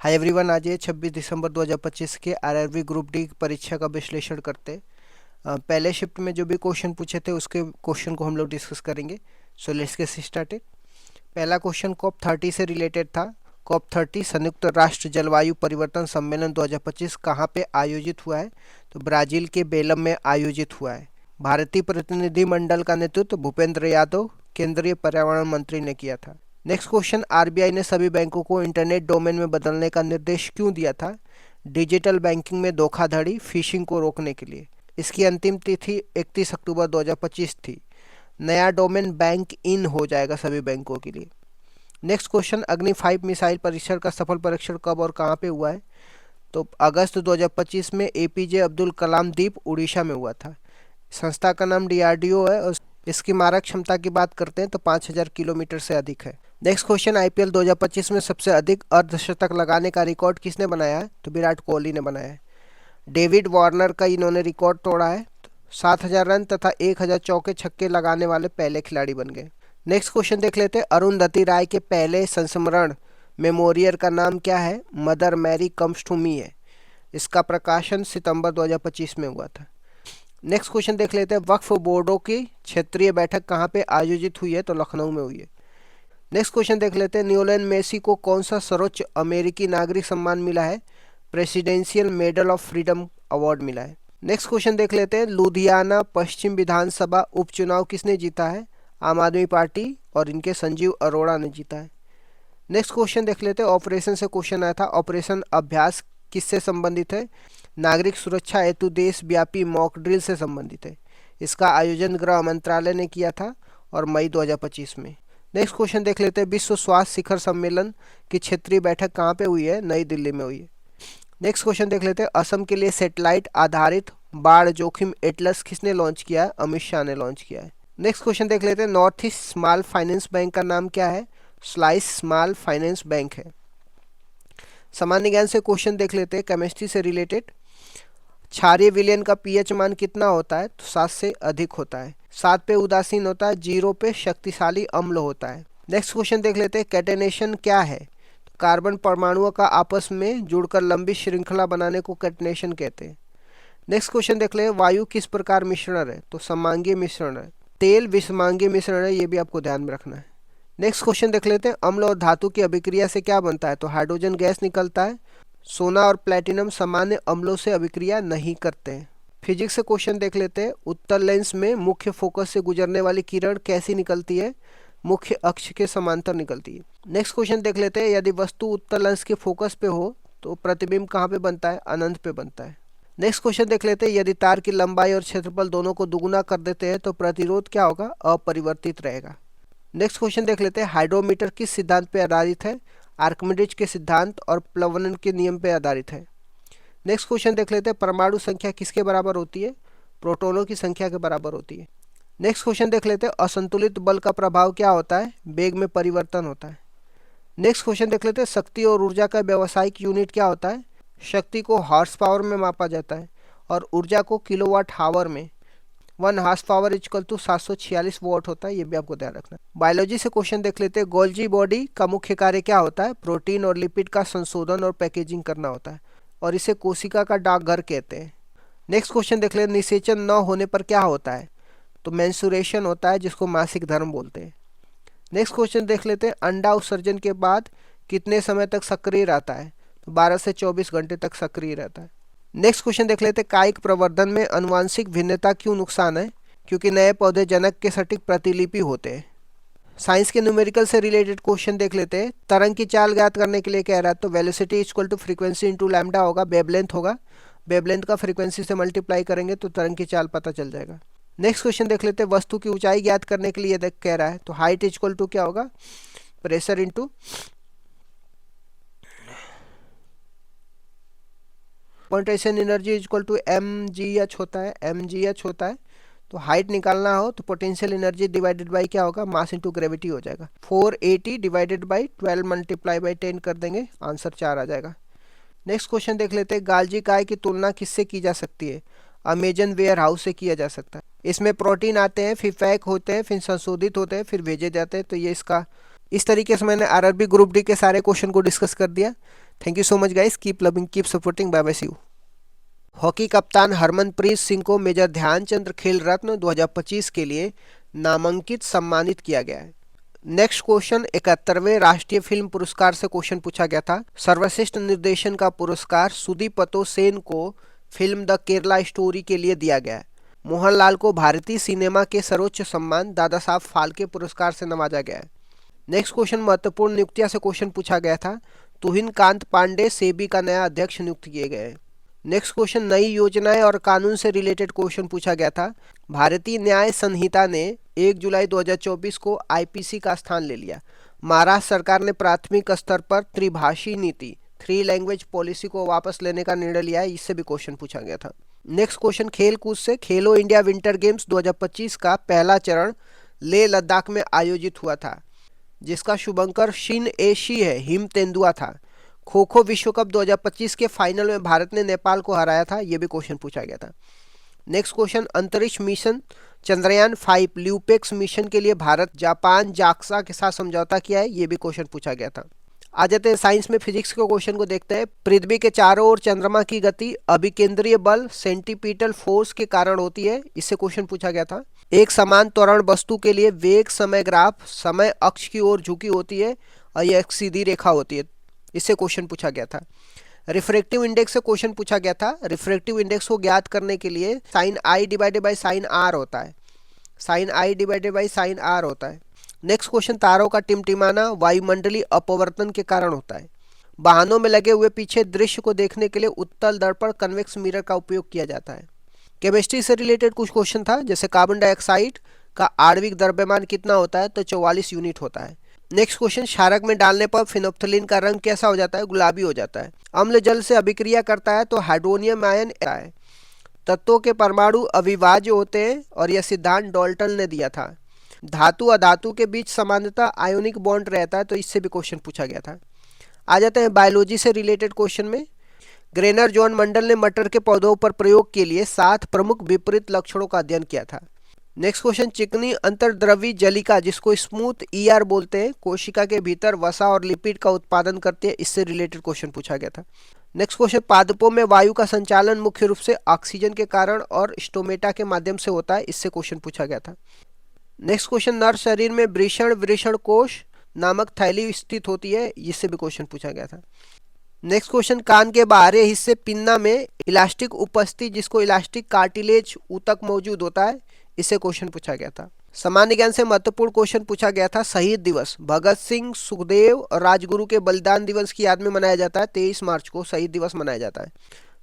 Hi everyone, आज ये 26 दिसंबर 2025 के आरआरबी ग्रुप डी परीक्षा का विश्लेषण करते हैं। पहले शिफ्ट में जो भी क्वेश्चन पूछे थे उसके क्वेश्चन को हम लोग डिस्कस करेंगे। So let's get started. पहला क्वेश्चन कॉप 30 से रिलेटेड था। कॉप 30 संयुक्त राष्ट्र जलवायु परिवर्तन सम्मेलन 2025 कहाँ पे आयोजित हुआ है? तो ब्राज़ील के बेलम में आयोजित हुआ है। भारतीय प्रतिनिधिमंडल का नेतृत्व भूपेंद्र यादव केंद्रीय पर्यावरण मंत्री ने किया था। नेक्स्ट क्वेश्चन, आरबीआई ने सभी बैंकों को इंटरनेट डोमेन में बदलने का निर्देश क्यों दिया था? डिजिटल बैंकिंग में धोखाधड़ी, फिशिंग को रोकने के लिए। इसकी अंतिम तिथि 31 अक्टूबर 2025 थी। नया डोमेन बैंक इन हो जाएगा सभी बैंकों के लिए। नेक्स्ट क्वेश्चन, अग्नि 5 मिसाइल परीक्षण का सफल परीक्षण कब और कहाँ पे हुआ है? तो अगस्त 2025 में एपीजे अब्दुल कलाम द्वीप उड़ीसा में हुआ था। संस्था का नाम डीआरडीओ है और इसकी मारक क्षमता की बात करते हैं तो 5000 किलोमीटर से अधिक है। नेक्स्ट क्वेश्चन, आईपीएल 2025 में सबसे अधिक अर्धशतक लगाने का रिकॉर्ड किसने बनाया है? तो विराट कोहली ने बनाया है। डेविड वार्नर का इन्होंने रिकॉर्ड तोड़ा है। 7000 रन तथा 1000 चौके छक्के लगाने वाले पहले खिलाड़ी बन गए। नेक्स्ट क्वेश्चन देख लेते हैं, अरुंधति राय के पहले संस्मरण मेमोरियल का नाम क्या है? Mother Mary comes to me है। इसका प्रकाशन सितंबर 2025 में हुआ था। नेक्स्ट क्वेश्चन देख लेते हैं, वक्फ बोर्डों की क्षेत्रीय बैठक कहाँ पे आयोजित हुई है? तो लखनऊ में हुई है। नेक्स्ट क्वेश्चन देख लेते हैं, लियोनेल मेसी को कौन सा सर्वोच्च अमेरिकी नागरिक सम्मान मिला है? Presidential medal of freedom award मिला है। नेक्स्ट क्वेश्चन देख लेते हैं, लुधियाना पश्चिम विधानसभा उपचुनाव किसने जीता है? आम आदमी पार्टी और इनके संजीव अरोड़ा ने जीता है। नेक्स्ट क्वेश्चन देख लेते हैं, ऑपरेशन से क्वेश्चन आया था। ऑपरेशन अभ्यास किससे संबंधित है? नागरिक सुरक्षा हेतु देशव्यापी मॉक ड्रिल से संबंधित है। इसका आयोजन गृह मंत्रालय ने किया था और मई 2025 में। नेक्स्ट क्वेश्चन देख लेते हैं, विश्व स्वास्थ्य शिखर सम्मेलन की क्षेत्रीय बैठक कहाँ पे हुई है? नई दिल्ली में हुई है। नेक्स्ट क्वेश्चन देख लेते हैं, असम के लिए सैटेलाइट आधारित बाढ़ जोखिम एटलस किसने लॉन्च किया है? अमित शाह ने लॉन्च किया है। नेक्स्ट क्वेश्चन देख लेते हैं, north east small finance bank का नाम क्या है? स्लाइस स्मॉल फाइनेंस बैंक है। सामान्य ज्ञान से क्वेश्चन देख लेते हैं, केमिस्ट्री से रिलेटेड। क्षारीय विलयन का पीएच मान कितना होता है? तो 7 से अधिक होता है। 7 पे उदासीन होता है, 0 पे शक्तिशाली अम्ल होता है। नेक्स्ट क्वेश्चन देख लेते हैं, कैटेनेशन क्या है? तो कार्बन परमाणुओं का आपस में जुड़कर लंबी श्रृंखला बनाने को कैटेनेशन कहते हैं। नेक्स्ट क्वेश्चन देख ले, वायु किस प्रकार मिश्रण है? तो समांगीय मिश्रण है। तेल विषमांगीय मिश्रण है, ये भी आपको ध्यान में रखना है। नेक्स्ट क्वेश्चन देख लेते हैं, अम्ल और धातु की अभिक्रिया से क्या बनता है? तो हाइड्रोजन गैस निकलता है। सोना और प्लेटिनम सामान्य अम्लों से अभिक्रिया नहीं करते हैं। फिजिक्स से क्वेश्चन देख लेते हैं, उत्तल लेंस में मुख्य फोकस से गुजरने वाली किरण कैसी निकलती है? मुख्य अक्ष के समांतर निकलती है। नेक्स्ट क्वेश्चन देख लेते हैं, यदि वस्तु उत्तल लेंस के फोकस पे हो तो प्रतिबिंब कहाँ पे बनता है? अनंत पे बनता है। नेक्स्ट क्वेश्चन देख लेते हैं, यदि तार की लंबाई और क्षेत्रफल दोनों को दुगुना कर देते हैं तो प्रतिरोध क्या होगा? अपरिवर्तित रहेगा। नेक्स्ट क्वेश्चन देख लेते हैं, हाइड्रोमीटर किस सिद्धांत पे आधारित है? आर्किमिडीज के सिद्धांत और प्लवनन के नियम पे आधारित है। नेक्स्ट क्वेश्चन देख लेते हैं, परमाणु संख्या किसके बराबर होती है? प्रोटॉनों की संख्या के बराबर होती है। नेक्स्ट क्वेश्चन देख लेते हैं, असंतुलित बल का प्रभाव क्या होता है? वेग में परिवर्तन होता है। नेक्स्ट क्वेश्चन देख लेते हैं, शक्ति और ऊर्जा का व्यावसायिक यूनिट क्या होता है? शक्ति को हॉर्स पावर में मापा जाता है और ऊर्जा को किलोवाट हावर में। 1 horse power equal to 746 watt होता है, ये भी आपको ध्यान रखना है। बायोलॉजी से क्वेश्चन देख लेते हैं, गोल्जी बॉडी का मुख्य कार्य क्या होता है? प्रोटीन और लिपिड का संशोधन और पैकेजिंग करना होता है और इसे कोशिका का डाकघर कहते हैं। नेक्स्ट क्वेश्चन देख लेते हैं, निषेचन न होने पर क्या होता है? तो मेंस्ट्रुएशन होता है, जिसको मासिक धर्म बोलते हैं। नेक्स्ट क्वेश्चन देख लेते हैं, अंडा उत्सर्जन के बाद कितने समय तक सक्रिय रहता है? तो 12 से 24 घंटे तक सक्रिय रहता है। नेक्स्ट क्वेश्चन देख लेते हैं, कायिक प्रवर्धन में आनुवांशिक भिन्नता क्यों नुकसान है? क्योंकि नए पौधे जनक के सटीक प्रतिलिपि होते हैं। साइंस के न्यूमेरिकल से रिलेटेड क्वेश्चन देख लेते हैं, तरंग की चाल ज्ञात करने के लिए कह रहा है तो velocity equal to frequency into lambda होगा, वेवलेंथ होगा। वेवलेंथ का फ्रीक्वेंसी से मल्टीप्लाई करेंगे तो तरंग की चाल पता चल जाएगा। नेक्स्ट क्वेश्चन देख लेते हैं, वस्तु की ऊंचाई ज्ञात करने के लिए कह रहा है तो हाइट इक्वल टू क्या होगा? Pressure into potential energy equal to mgh होता है, mgh होता है। तो हाइट निकालना हो तो पोटेंशियल एनर्जी डिवाइडेड बाई क्या होगा? मास इंटू ग्रेविटी हो जाएगा। 480 डिवाइडेड बाई 12 मल्टीप्लाई बाई 10 कर देंगे, आंसर 4 आ जाएगा। नेक्स्ट क्वेश्चन देख लेते हैं, गालजी काय की तुलना किससे की जा सकती है? अमेजन वेयर हाउस से किया जा सकता है। इसमें प्रोटीन आते हैं, फिर पैक होते हैं, फिर संशोधित होते हैं, फिर भेजे जाते हैं। तो ये इसका इस तरीके से मैंने आरआरबी ग्रुप डी के सारे क्वेश्चन को डिस्कस कर दिया। Thank you so much guys, keep loving, keep supporting, bye bye, see you. Hockey कप्तान हरमनप्रीत सिंह को मेजर ध्यानचंद खेल रत्न 2025 के लिए नामांकित सम्मानित किया गया है। नेक्स्ट क्वेश्चन 71वें राष्ट्रीय फिल्म पुरस्कार से क्वेश्चन पूछा गया था। सर्वश्रेष्ठ निर्देशन का पुरस्कार सुदीपतो सेन को फिल्म द केरला स्टोरी के लिए दिया गया है। मोहनलाल को भारतीय सिनेमा के सर्वोच्च सम्मान दादा साहब फाल्के पुरस्कार से नवाजा गया है। नेक्स्ट क्वेश्चन महत्वपूर्ण नियुक्तियां से क्वेश्चन पूछा गया था। तुहिन कांत पांडे सेबी का नया अध्यक्ष नियुक्त किए गए हैं। नेक्स्ट क्वेश्चन नई योजनाएं और कानून से रिलेटेड क्वेश्चन पूछा गया था। भारतीय न्याय संहिता ने 1 जुलाई 2024 को आईपीसी का स्थान ले लिया। महाराष्ट्र सरकार ने प्राथमिक स्तर पर त्रिभाषी नीति 3 लैंग्वेज पॉलिसी को वापस लेने का निर्णय लिया है, इससे भी क्वेश्चन पूछा गया था। नेक्स्ट क्वेश्चन खेल कूद से, खेलो इंडिया विंटर गेम्स 2025 का पहला चरण लेह लद्दाख में आयोजित हुआ था, जिसका शुभंकर शिन एशी है हिम तेंदुआ था। खो खो विश्व कप 2025 के फाइनल में भारत ने नेपाल को हराया था, यह भी क्वेश्चन पूछा गया था। नेक्स्ट क्वेश्चन अंतरिक्ष मिशन चंद्रयान 5 ल्यूपेक्स मिशन के लिए भारत जापान जाक्सा के साथ समझौता किया है, यह भी क्वेश्चन पूछा गया था। आ जाते हैं साइंस में फिजिक्स के क्वेश्चन को देखते हैं। पृथ्वी के चारों ओर चंद्रमा की गति अभिकेंद्रीय बल सेंटीपीटल फोर्स के कारण होती है, इससे क्वेश्चन पूछा गया था। एक समान त्वरण वस्तु के लिए वेग समय ग्राफ समय अक्ष की ओर झुकी होती है और यह एक सीधी रेखा होती है, इससे क्वेश्चन पूछा गया था। रिफ्रैक्टिव इंडेक्स से क्वेश्चन पूछा गया था। रिफ्रैक्टिव इंडेक्स को ज्ञात करने के लिए sine I divided by sine R होता है, sine I divided by sine R होता है। नेक्स्ट क्वेश्चन तारों का टिमटिमाना वायुमंडलीय अपवर्तन के कारण होता है। वाहनों में लगे हुए पीछे दृश्य को देखने के लिए उत्तल दर्पण कन्वेक्स मिरर का उपयोग किया जाता है। केमिस्ट्री से रिलेटेड कुछ क्वेश्चन था, जैसे कार्बन डाइऑक्साइड का आणविक द्रव्यमान कितना होता है, तो 44 यूनिट होता है। नेक्स्ट क्वेश्चन क्षारक में डालने पर फिनोप्थलीन का रंग कैसा हो जाता है, गुलाबी हो जाता है। अम्ल जल से अभिक्रिया करता है तो हाइड्रोनियम आयन है। तत्वों के परमाणु अविभाज्य होते हैं और यह सिद्धांत डाल्टन ने दिया था। धातु अधातु के बीच समानता आयोनिक बॉन्ड रहता है, तो इससे भी क्वेश्चन पूछा गया था। आ जाते हैं बायोलॉजी से रिलेटेड क्वेश्चन में। ग्रेनर जॉन मंडल ने मटर के पौधों पर प्रयोग के लिए 7 प्रमुख विपरीत लक्षणों का अध्ययन किया था। नेक्स्ट क्वेश्चन चिकनी अंतर्द्रवी जलिका, जिसको स्मूथ ईआर बोलते हैं, कोशिका के भीतर वसा और लिपिड का उत्पादन करती है, इससे रिलेटेड क्वेश्चन पूछा गया था। नेक्स्ट क्वेश्चन पादपों में वायु का संचालन मुख्य रूप से ऑक्सीजन के कारण और स्टोमेटा के माध्यम से होता है, इससे क्वेश्चन पूछा गया था। नेक्स्ट क्वेश्चन नर शरीर में वृषण कोश नामक थैली स्थित होती है, इससे भी क्वेश्चन पूछा गया था। नेक्स्ट क्वेश्चन कान के बाहरी हिस्से पिन्ना में इलास्टिक उपस्थिति, जिसको इलास्टिक कार्टिलेज ऊतक मौजूद होता है, इससे क्वेश्चन पूछा गया था। सामान्य ज्ञान से महत्वपूर्ण क्वेश्चन पूछा गया था। शहीद दिवस भगत सिंह सुखदेव और राजगुरु के बलिदान दिवस की याद में मनाया जाता है। 23 मार्च को शहीद दिवस मनाया जाता है।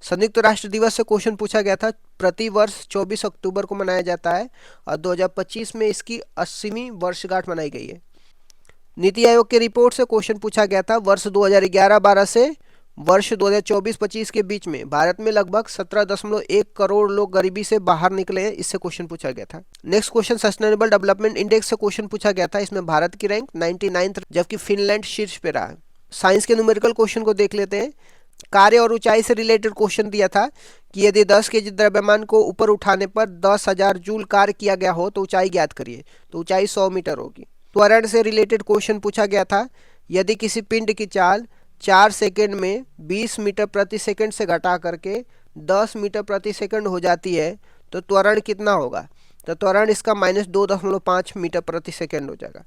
संयुक्त राष्ट्र दिवस से क्वेश्चन पूछा गया था। प्रति वर्ष 24 अक्टूबर को मनाया जाता है और 2025 में इसकी 80वीं वर्षगांठ मनाई गई है। नीति आयोग की रिपोर्ट से क्वेश्चन पूछा गया था। वर्ष 2011-12 से वर्ष 2024-25 के बीच में भारत में लगभग 17.1 करोड़ लोग गरीबी से बाहर निकले हैं, इससे क्वेश्चन पूछा गया था। Next question sustainable development index से क्वेश्चन पूछा गया था। इसमें भारत की रैंक 99 जबकि फिनलैंड शीर्ष पे रहा है। साइंस के न्यूमेरिकल क्वेश्चन को देख लेते हैं। कार्य और ऊंचाई से रिलेटेड क्वेश्चन दिया था कि यदि 10 केजी द्रव्यमान को ऊपर उठाने पर 10,000 जूल कार्य किया गया हो तो ऊंचाई ज्ञात करिए, तो ऊंचाई 100 मीटर होगी। त्वरण से रिलेटेड क्वेश्चन पूछा गया था। यदि किसी पिंड की चाल 4 सेकेंड में 20 मीटर प्रति सेकंड से घटा करके 10 मीटर प्रति सेकंड हो जाती है तो त्वरण कितना होगा, तो त्वरण इसका -2.5 मीटर प्रति सेकंड हो जाएगा।